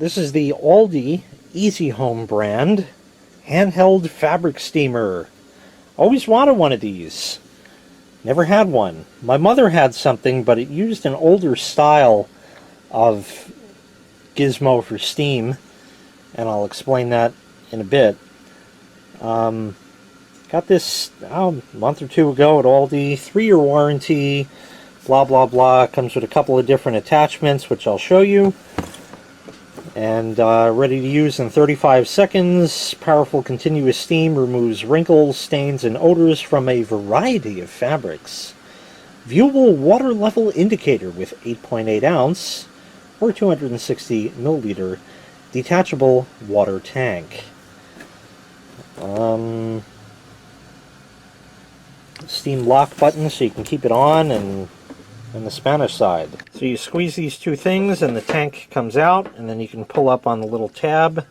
This is the Aldi Easy Home brand handheld fabric steamer. Always wanted one of these. Never had one. My mother had something, but it used an older style of gizmo for steam, and I'll explain that in a bit. Got this a month or two ago at Aldi. 3-year warranty, blah blah blah. Comes with a couple of different attachments, which I'll show you. And ready to use in 35 seconds. Powerful continuous steam removes wrinkles, stains, and odors from a variety of fabrics. Viewable water level indicator with 8.8 ounce or 260 milliliter detachable water tank. Steam lock button so you can keep it on, and the Spanish side. So you squeeze these two things and the tank comes out, and then you can pull up on the little tab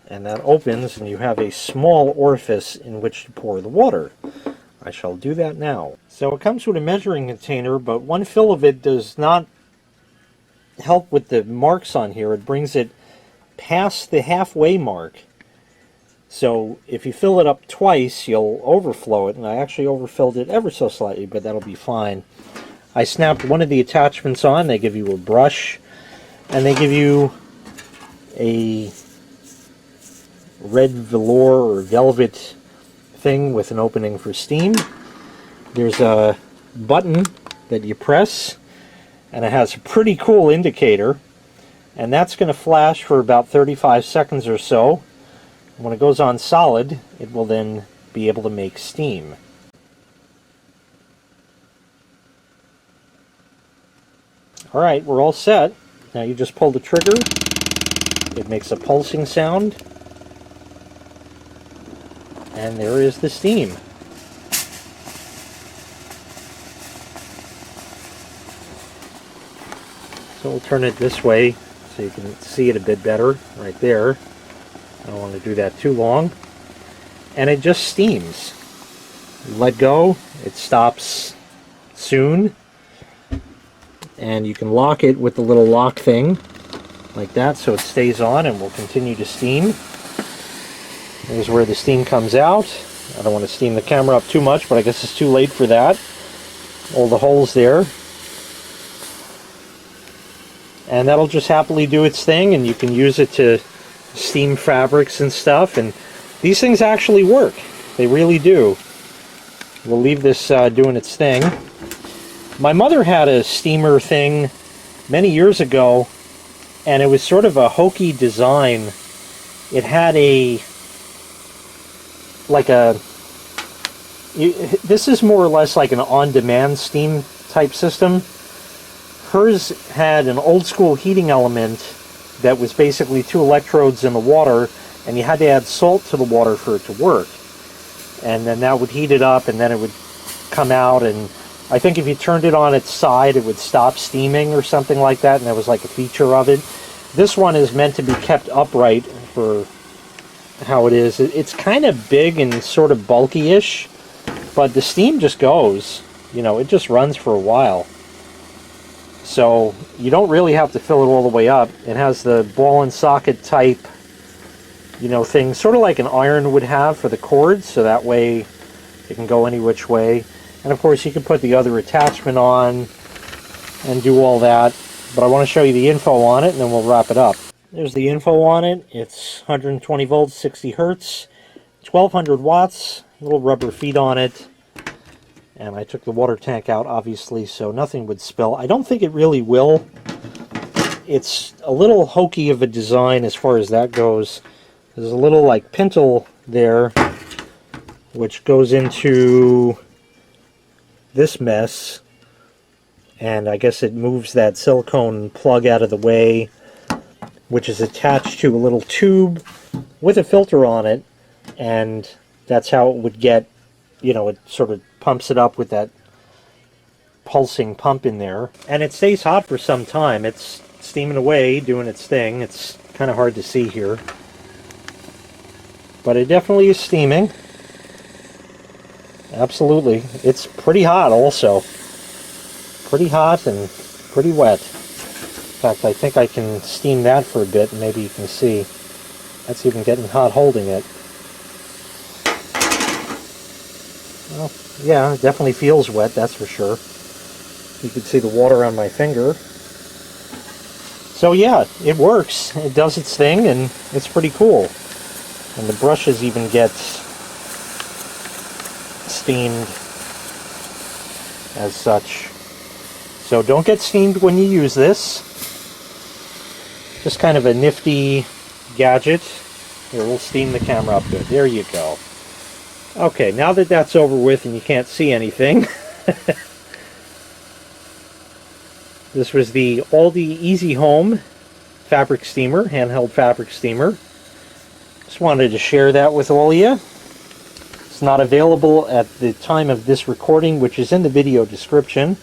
and that opens, and you have a small orifice in which to pour the water. I shall do that now. So it comes with a measuring container, but one fill of it does not help with the marks on here. It brings it past the halfway mark. So if you fill it up twice, you'll overflow it, and I actually overfilled it ever so slightly, but that'll be fine. I snapped one of the attachments on. They give you a brush, and they give you a red velour or velvet thing with an opening for steam. There's a button that you press, and it has a pretty cool indicator, and that's going to flash for about 35 seconds or so. When it goes on solid, it will then be able to make steam. Alright, we're all set. Now you just pull the trigger. It makes a pulsing sound. And there is the steam. So we'll turn it this way so you can see it a bit better right there. I don't want to do that too long. And it just steams. You let go, it stops soon. And you can lock it with the little lock thing, like that, so it stays on and will continue to steam. Here's where the steam comes out. I don't want to steam the camera up too much, but I guess it's too late for that. All the holes there. And that'll just happily do its thing, and you can use it to steam fabrics and stuff, and these things actually work. They really do. We'll leave this doing its thing. My mother had a steamer thing many years ago, and it was sort of a hokey design. It had this is more or less like an on-demand steam type system. Hers had an old school heating element that was basically 2 electrodes in the water, and you had to add salt to the water for it to work. And then that would heat it up, and then it would come out, and I think if you turned it on its side, it would stop steaming or something like that, and that was like a feature of it. This one is meant to be kept upright for how it is. It's kind of big and sort of bulky-ish, but the steam just goes. You know, it just runs for a while. So you don't really have to fill it all the way up. It has the ball and socket type, thing, sort of like an iron would have for the cords, so that way it can go any which way. And of course you can put the other attachment on and do all that. But I want to show you the info on it, and then we'll wrap it up. There's the info on it. It's 120 volts, 60 hertz, 1200 watts, little rubber feet on it. And I took the water tank out, obviously, so nothing would spill. I don't think it really will. It's a little hokey of a design as far as that goes. There's a little, like, pintle there, which goes into this mess. And I guess it moves that silicone plug out of the way, which is attached to a little tube with a filter on it. And that's how it would get, it sort of pumps it up with that pulsing pump in there, and it stays hot for some time. It's steaming away, doing its thing. It's kind of hard to see here, but it definitely is steaming. Absolutely. It's pretty hot also. Pretty hot and pretty wet. fact, I think I can steam that for a bit, and maybe you can see. That's even getting hot holding it. Well, yeah, it definitely feels wet, that's for sure. You can see the water on my finger. So yeah, it works. It does its thing, and it's pretty cool. And the brushes even get steamed as such. So don't get steamed when you use this. Just kind of a nifty gadget. Here, we'll steam the camera up good. There you go. Okay, now that that's over with and you can't see anything, this was the Aldi Easy Home fabric steamer, handheld fabric steamer. Just wanted to share that with all of you. It's not available at the time of this recording, which is in the video description,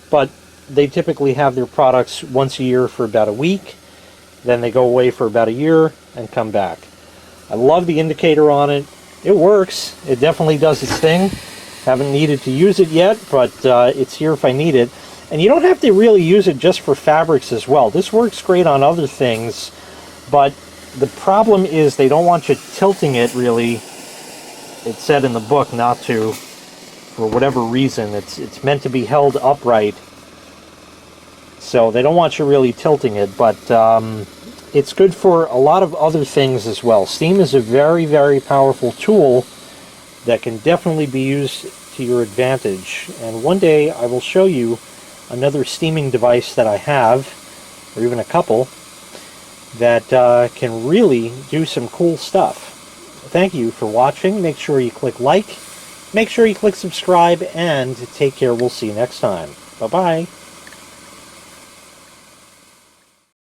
but they typically have their products once a year for about a week, then they go away for about a year and come back. I love the indicator on it. It works. It definitely does its thing. Haven't needed to use it yet, but it's here if I need it. And you don't have to really use it just for fabrics as well. This works great on other things, but the problem is they don't want you tilting it really. It said in the book not to, for whatever reason. It's meant to be held upright. So they don't want you really tilting it, but it's good for a lot of other things as well. Steam is a very, very powerful tool that can definitely be used to your advantage. And one day I will show you another steaming device that I have, or even a couple, that can really do some cool stuff. Thank you for watching. Make sure you click like, make sure you click subscribe, and take care. We'll see you next time. Bye-bye.